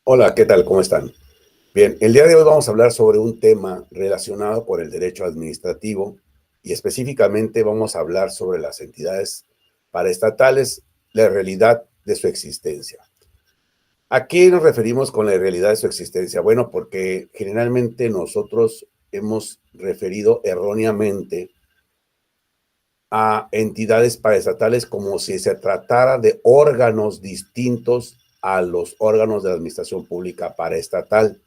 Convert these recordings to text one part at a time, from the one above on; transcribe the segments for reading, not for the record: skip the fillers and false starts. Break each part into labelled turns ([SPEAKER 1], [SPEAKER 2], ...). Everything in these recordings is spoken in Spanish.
[SPEAKER 1] Hola, ¿qué tal? ¿Cómo están? Bien, el día de hoy vamos a hablar sobre un tema relacionado con el derecho administrativo y específicamente vamos a hablar sobre las entidades paraestatales, la realidad de su existencia. ¿A qué nos referimos con la realidad de su existencia? Bueno, porque generalmente nosotros hemos referido erróneamente a entidades paraestatales como si se tratara de órganos distintos a los órganos de la administración pública paraestatal.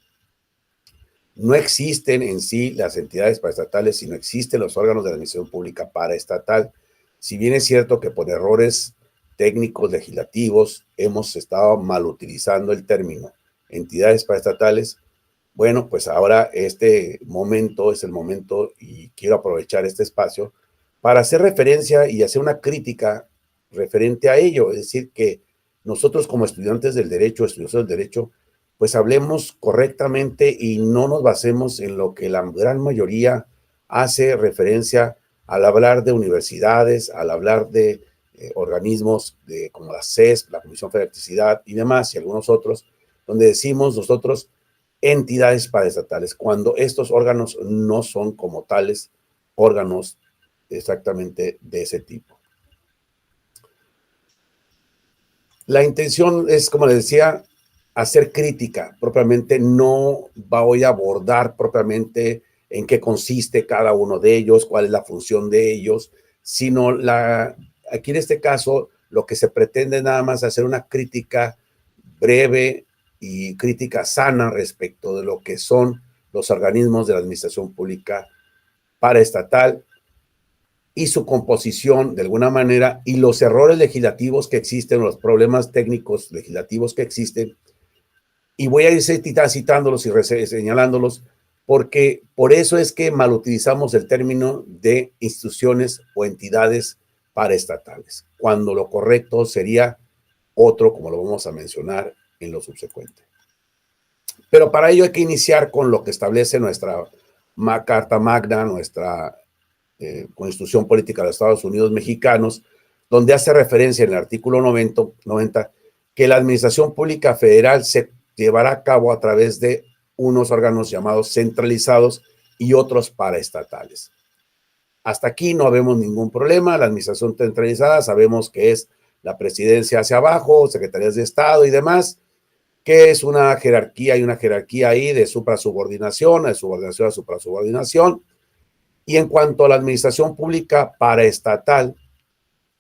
[SPEAKER 1] No existen en sí las entidades paraestatales, sino existen los órganos de la administración pública paraestatal. Si bien es cierto que por errores técnicos legislativos hemos estado mal utilizando el término entidades paraestatales, bueno, pues ahora este momento es el momento y quiero aprovechar este espacio para hacer referencia y hacer una crítica referente a ello. Es decir, que nosotros como estudiantes del derecho, estudiosos del derecho, pues hablemos correctamente y no nos basemos en lo que la gran mayoría hace referencia al hablar de universidades, al hablar de organismos como la CESP, la Comisión Federal de Electricidad y demás, y algunos otros, donde decimos nosotros entidades paraestatales, cuando estos órganos no son como tales órganos exactamente de ese tipo. La intención es, como les decía, hacer crítica. Propiamente no voy a abordar propiamente en qué consiste cada uno de ellos, cuál es la función de ellos, sino aquí en este caso lo que se pretende nada más hacer una crítica breve y crítica sana respecto de lo que son los organismos de la administración pública paraestatal y su composición de alguna manera y los errores legislativos que existen, los problemas técnicos legislativos que existen. Y voy a ir citándolos y señalándolos porque por eso es que mal utilizamos el término de instituciones o entidades paraestatales, cuando lo correcto sería otro, como lo vamos a mencionar en lo subsecuente. Pero para ello hay que iniciar con lo que establece nuestra Carta Magna, nuestra Constitución Política de los Estados Unidos Mexicanos, donde hace referencia en el artículo 90 que la administración pública federal se llevará a cabo a través de unos órganos llamados centralizados y otros paraestatales. Hasta aquí no vemos ningún problema. La administración centralizada sabemos que es la presidencia hacia abajo, secretarías de Estado y demás, que es una jerarquía, hay una jerarquía ahí de suprasubordinación, de subordinación a suprasubordinación. Y en cuanto a la administración pública paraestatal,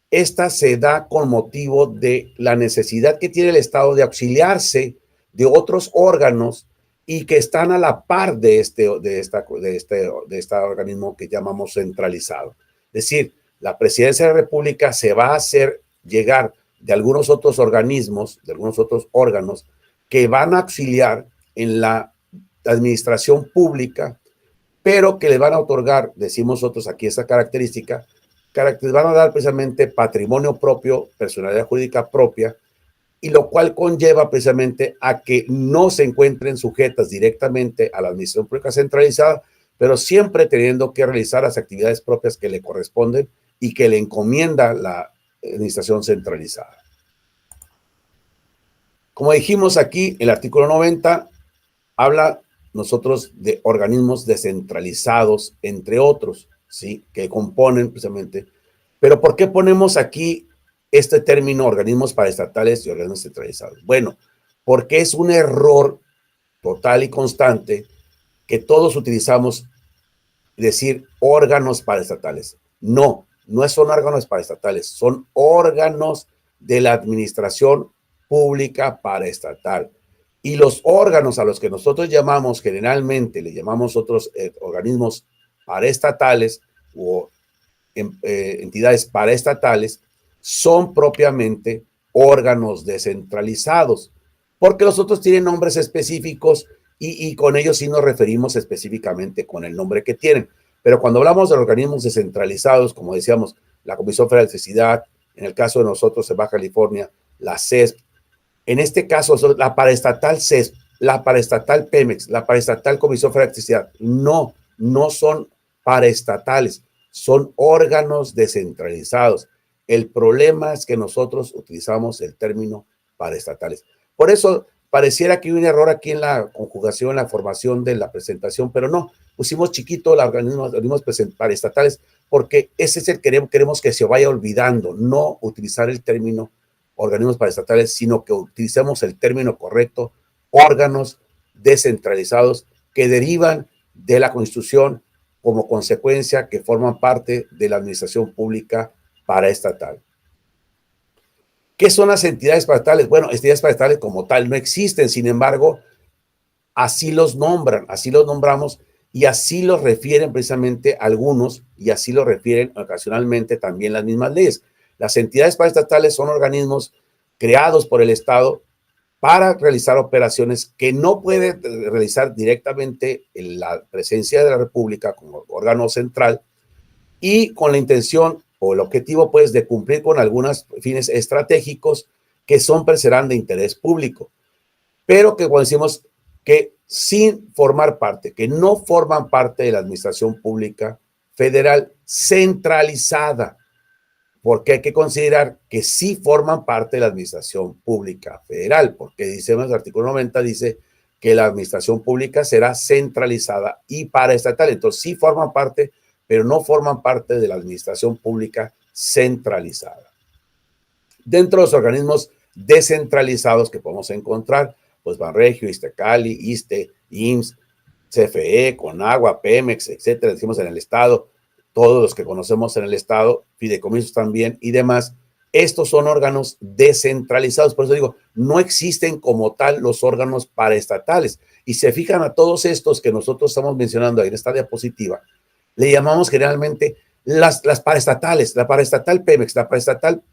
[SPEAKER 1] esta se da con motivo de la necesidad que tiene el Estado de auxiliarse de otros órganos y que están a la par de este organismo que llamamos centralizado. Es decir, la Presidencia de la República se va a hacer llegar de algunos otros organismos, de algunos otros órganos que van a auxiliar en la administración pública, pero que le van a otorgar, decimos nosotros aquí esta característica, van a dar precisamente patrimonio propio, personalidad jurídica propia, y lo cual conlleva precisamente a que no se encuentren sujetas directamente a la administración pública centralizada, pero siempre teniendo que realizar las actividades propias que le corresponden y que le encomienda la administración centralizada. Como dijimos aquí, el artículo 90 habla nosotros de organismos descentralizados, entre otros, ¿sí? Que componen precisamente. Pero ¿por qué ponemos aquí este término organismos paraestatales y organismos centralizados? Bueno, porque es un error total y constante que todos utilizamos decir órganos paraestatales. No, no son órganos paraestatales, son órganos de la administración pública paraestatal. Y los órganos a los que nosotros llamamos, generalmente le llamamos otros organismos paraestatales o entidades paraestatales, son propiamente órganos descentralizados, porque los otros tienen nombres específicos y con ellos sí nos referimos específicamente con el nombre que tienen. Pero cuando hablamos de organismos descentralizados, como decíamos, la Comisión Federal de Electricidad, en el caso de nosotros en Baja California, la CESP, en este caso la paraestatal CESP, la paraestatal Pemex, la paraestatal Comisión Federal de Electricidad, no son paraestatales, son órganos descentralizados. El problema es que nosotros utilizamos el término paraestatales. Por eso pareciera que hay un error aquí en la conjugación, en la formación de la presentación, pero no, pusimos chiquito los organismos paraestatales porque ese es el que queremos que se vaya olvidando, no utilizar el término organismos paraestatales, sino que utilicemos el término correcto, órganos descentralizados que derivan de la Constitución como consecuencia que forman parte de la administración pública paraestatal. ¿Qué son las entidades paraestatales? Bueno, entidades paraestatales como tal no existen, sin embargo, así los nombran, así los nombramos y así los refieren precisamente algunos y así lo refieren ocasionalmente también las mismas leyes. Las entidades paraestatales son organismos creados por el Estado para realizar operaciones que no puede realizar directamente en la presencia de la República como órgano central y con la intención o el objetivo pues de cumplir con algunos fines estratégicos que serán de interés público, pero que cuando decimos que sin formar parte, que no forman parte de la administración pública federal centralizada, porque hay que considerar que sí forman parte de la administración pública federal, porque dice en el artículo 90, dice que la administración pública será centralizada y paraestatal, entonces sí forman parte, pero no forman parte de la administración pública centralizada. Dentro de los organismos descentralizados que podemos encontrar, pues Banregio, ISTE-Cali, ISSSTE, IMSS, CFE, Conagua, Pemex, etcétera, decimos en el Estado, todos los que conocemos en el Estado, fideicomisos también y demás, estos son órganos descentralizados. Por eso digo, no existen como tal los órganos paraestatales. Y se fijan a todos estos que nosotros estamos mencionando ahí en esta diapositiva, le llamamos generalmente las paraestatales, la paraestatal Pemex, la paraestatal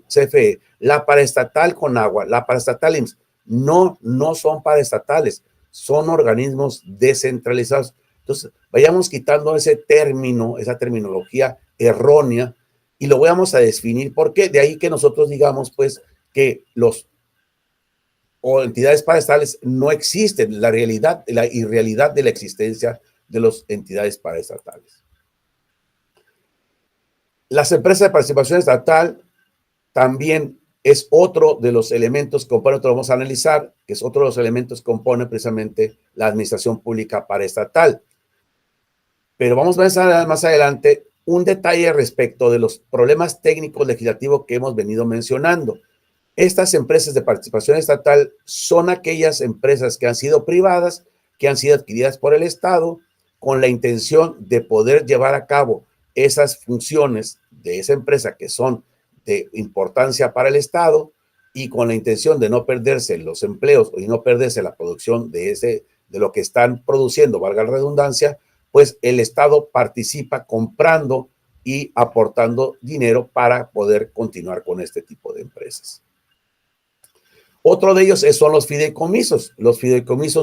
[SPEAKER 1] CFE, la paraestatal Conagua, la paraestatal IMSS. No son paraestatales, son organismos descentralizados. Entonces, vayamos quitando ese término, esa terminología errónea y lo vamos a definir. ¿Por qué? De ahí que nosotros digamos, pues, que entidades paraestatales no existen, la irrealidad de la existencia de las entidades paraestatales. Las empresas de participación estatal también es otro de los elementos que compone, otro vamos a analizar, que es otro de los elementos que compone precisamente la administración pública paraestatal. Pero vamos a ver más adelante un detalle respecto de los problemas técnicos legislativos que hemos venido mencionando. Estas empresas de participación estatal son aquellas empresas que han sido privadas, que han sido adquiridas por el Estado, con la intención de poder llevar a cabo esas funciones de esa empresa que son de importancia para el Estado y con la intención de no perderse los empleos y no perderse la producción de lo que están produciendo, valga la redundancia, pues el Estado participa comprando y aportando dinero para poder continuar con este tipo de empresas. Otro de ellos son los fideicomisos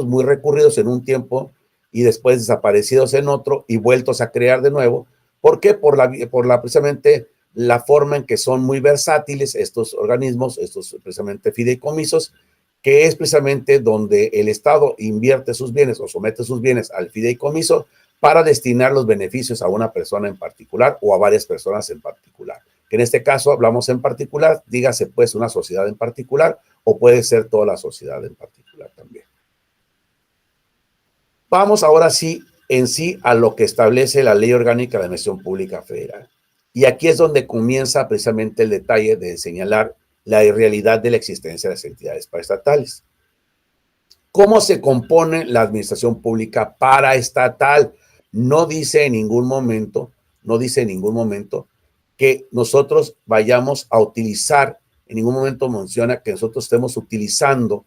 [SPEAKER 1] muy recurridos en un tiempo y después desaparecidos en otro y vueltos a crear de nuevo. ¿Por qué? Precisamente la forma en que son muy versátiles estos organismos, estos precisamente fideicomisos, que es precisamente donde el Estado invierte sus bienes o somete sus bienes al fideicomiso para destinar los beneficios a una persona en particular o a varias personas en particular. Que en este caso hablamos en particular, dígase pues una sociedad en particular o puede ser toda la sociedad en particular también. Vamos ahora sí a lo que establece la Ley Orgánica de la Administración Pública Federal. Y aquí es donde comienza precisamente el detalle de señalar la irrealidad de la existencia de las entidades paraestatales. ¿Cómo se compone la administración pública paraestatal? No dice en ningún momento que nosotros vayamos a utilizar, en ningún momento menciona que nosotros estemos utilizando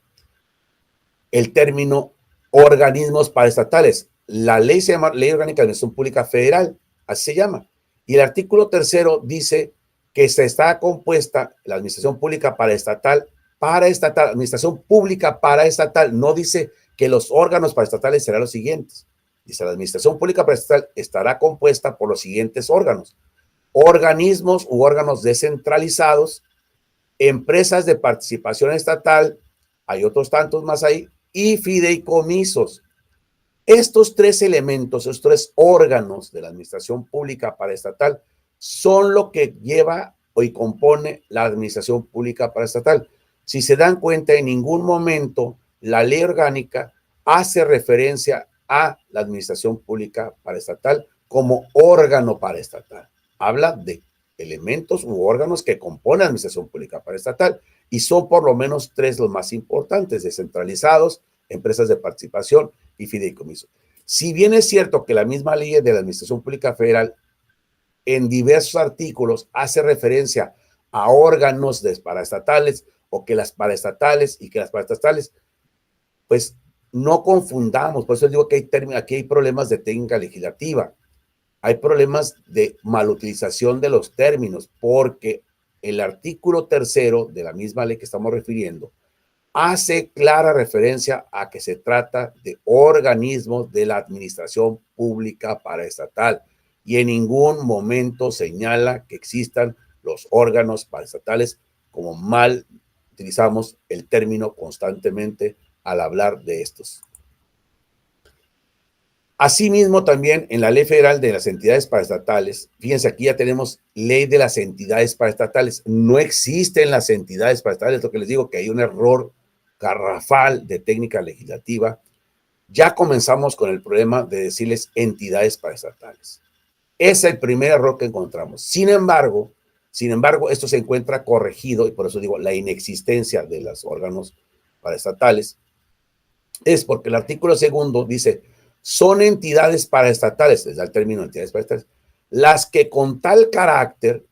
[SPEAKER 1] el término organismos paraestatales. La ley se llama Ley Orgánica de Administración Pública Federal, así se llama. Y el artículo 3 dice que se está compuesta la administración pública paraestatal, administración pública paraestatal, no dice que los órganos paraestatales serán los siguientes. Dice, la administración pública paraestatal estará compuesta por los siguientes órganos: organismos u órganos descentralizados, empresas de participación estatal, hay otros tantos más ahí, y fideicomisos. Estos tres elementos, estos tres órganos de la administración pública paraestatal son lo que lleva y compone la administración pública paraestatal. Si se dan cuenta, en ningún momento la ley orgánica hace referencia a la administración pública paraestatal como órgano paraestatal. Habla de elementos u órganos que componen la administración pública paraestatal y son por lo menos tres los más importantes: descentralizados, empresas de participación y fideicomisos. Si bien es cierto que la misma ley de la Administración Pública Federal en diversos artículos hace referencia a órganos paraestatales o que las paraestatales y que las paraestatales, pues no confundamos. Por eso digo que aquí hay problemas de técnica legislativa, hay problemas de malutilización de los términos, porque el artículo 3º de la misma ley que estamos refiriendo hace clara referencia a que se trata de organismos de la administración pública paraestatal y en ningún momento señala que existan los órganos paraestatales, como mal utilizamos el término constantemente al hablar de estos. Asimismo, también en la Ley Federal de las Entidades Paraestatales, fíjense, aquí ya tenemos Ley de las Entidades Paraestatales. No existen las entidades paraestatales, lo que les digo, que hay un error garrafal de técnica legislativa. Ya comenzamos con el problema de decirles entidades paraestatales. Es el primer error que encontramos. Sin embargo, esto se encuentra corregido, y por eso digo la inexistencia de los órganos paraestatales, es porque el artículo 2 dice: son entidades paraestatales, les da el término entidades paraestatales, las que con tal carácter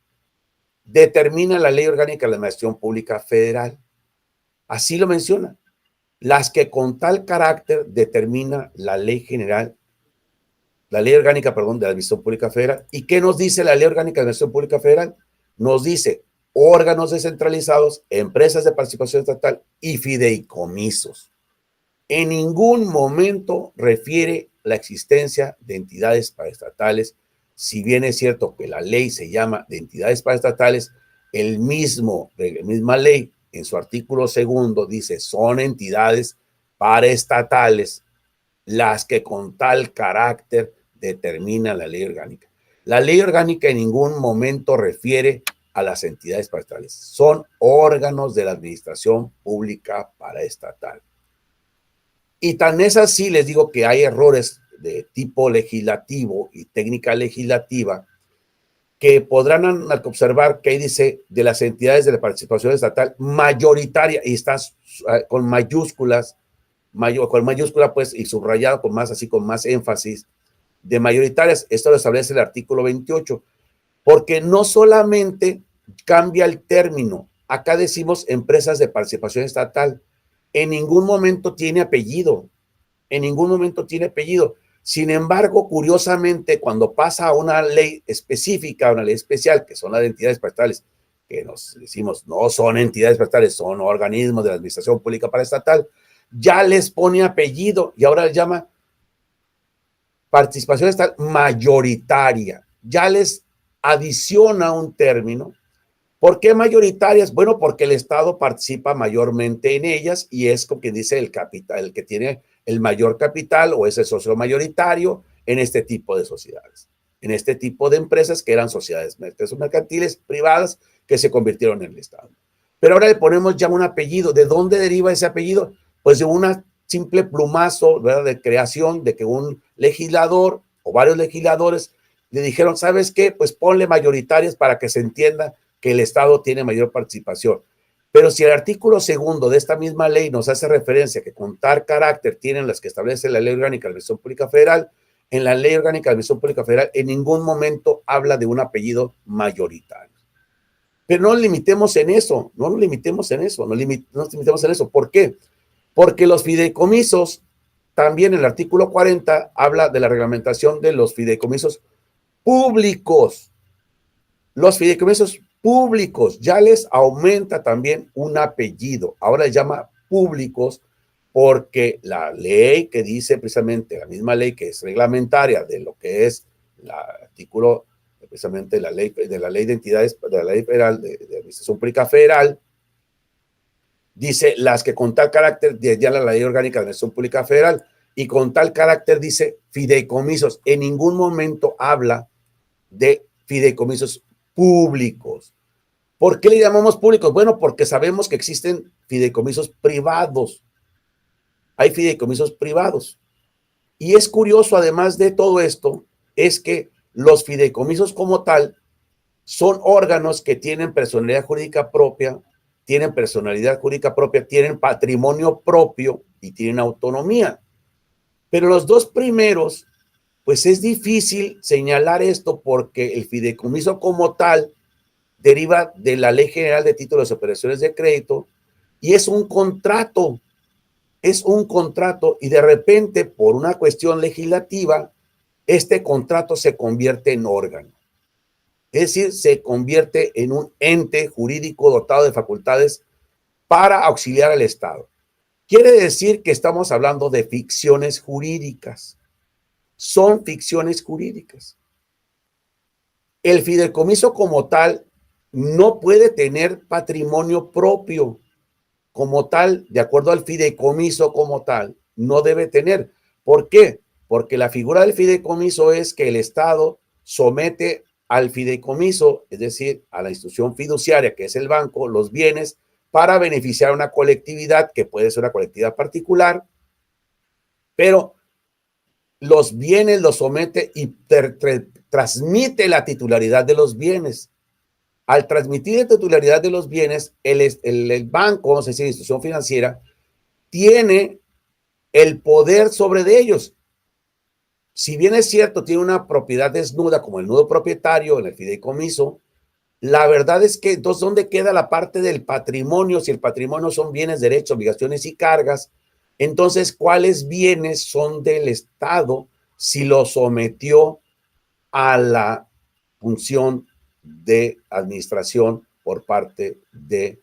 [SPEAKER 1] determina la Ley Orgánica de la Administración Pública Federal. Así lo menciona. Las que con tal carácter determina la Ley General, la Ley Orgánica, perdón, de la Administración Pública Federal. ¿Y qué nos dice la Ley Orgánica de la Administración Pública Federal? Nos dice órganos descentralizados, empresas de participación estatal y fideicomisos. En ningún momento refiere la existencia de entidades paraestatales. Si bien es cierto que la ley se llama de entidades paraestatales, la misma ley en su artículo 2 dice: son entidades paraestatales las que con tal carácter determina la ley orgánica. La ley orgánica en ningún momento refiere a las entidades paraestatales. Son órganos de la administración pública paraestatal. Y tan es así, les digo, que hay errores de tipo legislativo y técnica legislativa que podrán observar que ahí dice de las entidades de la participación estatal mayoritaria, y está con mayúsculas, con mayúscula pues, y subrayado con más, así con más énfasis, de mayoritarias. Esto lo establece el artículo 28, porque no solamente cambia el término, acá decimos empresas de participación estatal, en ningún momento tiene apellido, en ningún momento tiene apellido. Sin embargo, curiosamente, cuando pasa a una ley específica, una ley especial, que son las entidades paraestatales, que nos decimos no son entidades paraestatales, son organismos de la administración pública paraestatal, ya les pone apellido y ahora les llama participación estatal mayoritaria. Ya les adiciona un término. ¿Por qué mayoritarias? Bueno, porque el Estado participa mayormente en ellas y es como quien dice el capital, el que tiene el mayor capital o es el socio mayoritario en este tipo de sociedades, en este tipo de empresas que eran sociedades mercantiles privadas que se convirtieron en el Estado. Pero ahora le ponemos ya un apellido. ¿De dónde deriva ese apellido? Pues de una simple plumazo, ¿verdad?, de creación, de que un legislador o varios legisladores le dijeron: ¿sabes qué? Pues ponle mayoritarias para que se entienda que el Estado tiene mayor participación. Pero si el artículo 2 de esta misma ley nos hace referencia que con tal carácter tienen las que establece la Ley Orgánica de la Administración Pública Federal, en la Ley Orgánica de la Administración Pública Federal en ningún momento habla de un apellido mayoritario. Pero no nos limitemos en eso, no nos limitemos en eso, no nos limitemos en eso. ¿Por qué? Porque los fideicomisos, también en el artículo 40 habla de la reglamentación de los fideicomisos públicos. Los fideicomisos públicos. Ya les aumenta también un apellido. Ahora les llama públicos porque la ley que dice precisamente, la misma ley que es reglamentaria de lo que es el artículo, precisamente de la ley de entidades, de la ley federal, de administración pública federal, dice las que con tal carácter, ya la ley orgánica de administración pública federal, y con tal carácter dice fideicomisos. En ningún momento habla de fideicomisos públicos. ¿Por qué le llamamos públicos? Bueno, porque sabemos que existen fideicomisos privados. Hay fideicomisos privados. Y es curioso, además de todo esto, es que los fideicomisos como tal son órganos que tienen personalidad jurídica propia, tienen patrimonio propio y tienen autonomía. Pero los dos primeros, pues es difícil señalar esto porque el fideicomiso como tal deriva de la Ley General de Títulos de Operaciones de Crédito y es un contrato y de repente por una cuestión legislativa, este contrato se convierte en órgano. Es decir, se convierte en un ente jurídico dotado de facultades para auxiliar al Estado. Quiere decir que estamos hablando de ficciones jurídicas. Son ficciones jurídicas. El fideicomiso como tal no puede tener patrimonio propio como tal, de acuerdo al fideicomiso como tal, no debe tener. ¿Por qué? Porque la figura del fideicomiso es que el Estado somete al fideicomiso, es decir, a la institución fiduciaria, que es el banco, los bienes para beneficiar a una colectividad, que puede ser una colectividad particular, pero los bienes los somete y transmite la titularidad de los bienes. Al transmitir la titularidad de los bienes, el banco, vamos a decir, la institución financiera, tiene el poder sobre de ellos. Si bien es cierto, tiene una propiedad desnuda como el nudo propietario en el fideicomiso, la verdad es que entonces, ¿dónde queda la parte del patrimonio? Si el patrimonio son bienes, derechos, obligaciones y cargas, entonces, ¿cuáles bienes son del Estado si lo sometió a la función de administración por parte de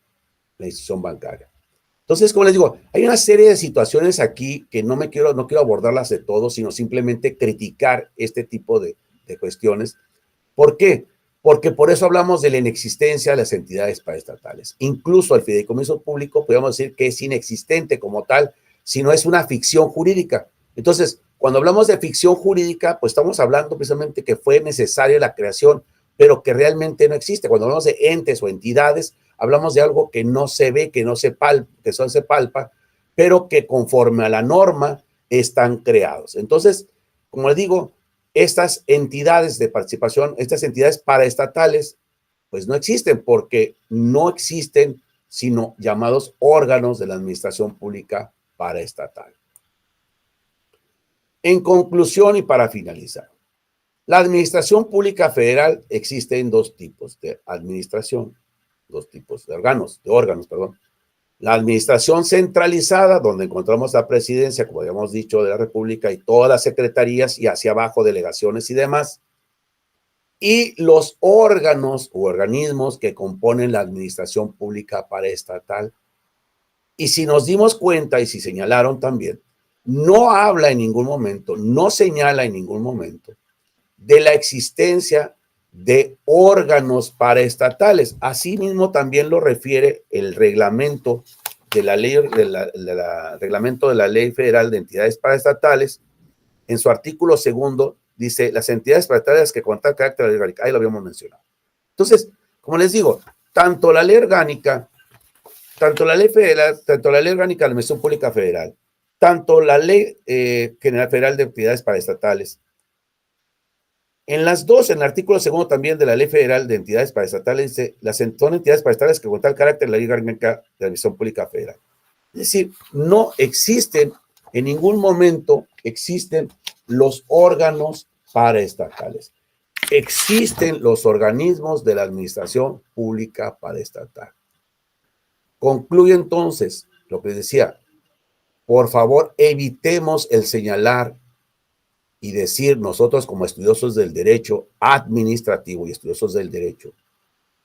[SPEAKER 1] la institución bancaria? Entonces, como les digo, hay una serie de situaciones aquí que no quiero abordarlas de todo, sino simplemente criticar este tipo de cuestiones. ¿Por qué? Porque por eso hablamos de la inexistencia de las entidades paraestatales. Incluso el fideicomiso público, podemos decir que es inexistente como tal, si no es una ficción jurídica. Entonces, cuando hablamos de ficción jurídica, pues estamos hablando precisamente que fue necesaria la creación, pero que realmente no existe. Cuando hablamos de entes o entidades, hablamos de algo que no se ve, que no se palpa, que solo se palpa, pero que conforme a la norma están creados. Entonces, como les digo, estas entidades de participación, estas entidades paraestatales, pues no existen porque no existen sino llamados órganos de la administración pública paraestatal. En conclusión y para finalizar, la administración pública federal existe en dos tipos de administración, dos tipos de órganos, perdón. La administración centralizada, donde encontramos la presidencia, como habíamos dicho, de la República y todas las secretarías y hacia abajo delegaciones y demás. Y los órganos u organismos que componen la administración pública paraestatal. Y si nos dimos cuenta y si señalaron también, no habla en ningún momento, no señala en ningún momento de la existencia de órganos paraestatales. Asimismo, también lo refiere el reglamento de la ley, reglamento de la Ley Federal de Entidades Paraestatales. En su artículo segundo dice las entidades paraestatales que con tal carácter de ley orgánica. Ahí lo habíamos mencionado. Entonces, como les digo, tanto la ley orgánica, tanto la ley federal, tanto la ley orgánica de la Administración Pública Federal, tanto la Ley General Federal de Entidades Paraestatales, en las dos, en el artículo segundo también de la Ley Federal de Entidades Paraestatales, dice, son entidades paraestatales que con tal carácter la Ley Orgánica de la Administración Pública Federal. Es decir, no existen, en ningún momento existen los órganos paraestatales. Existen los organismos de la Administración Pública Paraestatal. Concluye entonces lo que decía, por favor, evitemos el señalar y decir nosotros como estudiosos del derecho administrativo y estudiosos del derecho,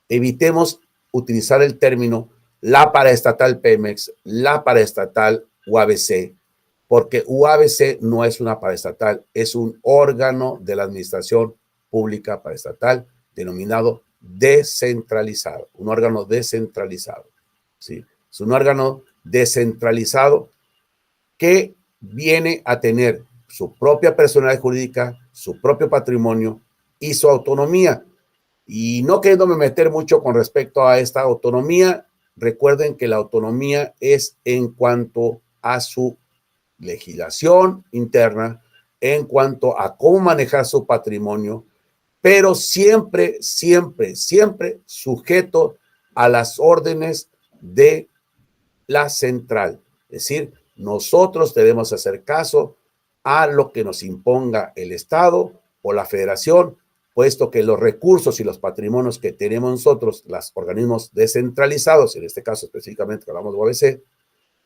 [SPEAKER 1] evitemos utilizar el término la paraestatal Pemex, la paraestatal UABC, porque UABC no es una paraestatal, es un órgano de la administración pública paraestatal denominado descentralizado, un órgano descentralizado, ¿sí? Es un órgano descentralizado que viene a tener su propia personalidad jurídica, su propio patrimonio y su autonomía. Y no queriéndome meter mucho con respecto a esta autonomía, recuerden que la autonomía es en cuanto a su legislación interna, en cuanto a cómo manejar su patrimonio, pero siempre, siempre, siempre sujeto a las órdenes de la central. Es decir, nosotros debemos hacer caso a lo que nos imponga el Estado o la Federación, puesto que los recursos y los patrimonios que tenemos nosotros, los organismos descentralizados, en este caso específicamente que hablamos de UABC,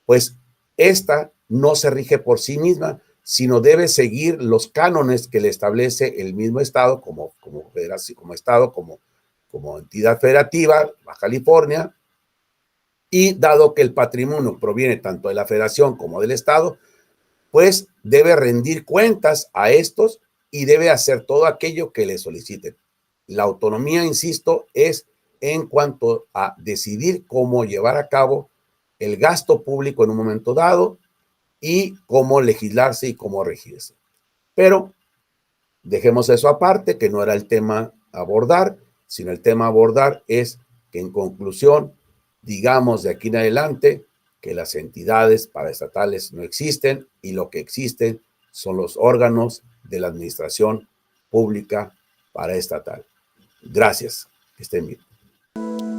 [SPEAKER 1] pues esta no se rige por sí misma, sino debe seguir los cánones que le establece el mismo Estado como Estado, como entidad federativa, Baja California, y dado que el patrimonio proviene tanto de la Federación como del Estado, pues debe rendir cuentas a estos y debe hacer todo aquello que le soliciten. La autonomía, insisto, es en cuanto a decidir cómo llevar a cabo el gasto público en un momento dado y cómo legislarse y cómo regirse. Pero dejemos eso aparte, que no era el tema a abordar, sino el tema a abordar es que en conclusión, digamos de aquí en adelante que las entidades paraestatales no existen y lo que existen son los órganos de la administración pública paraestatal. Gracias, que estén bien.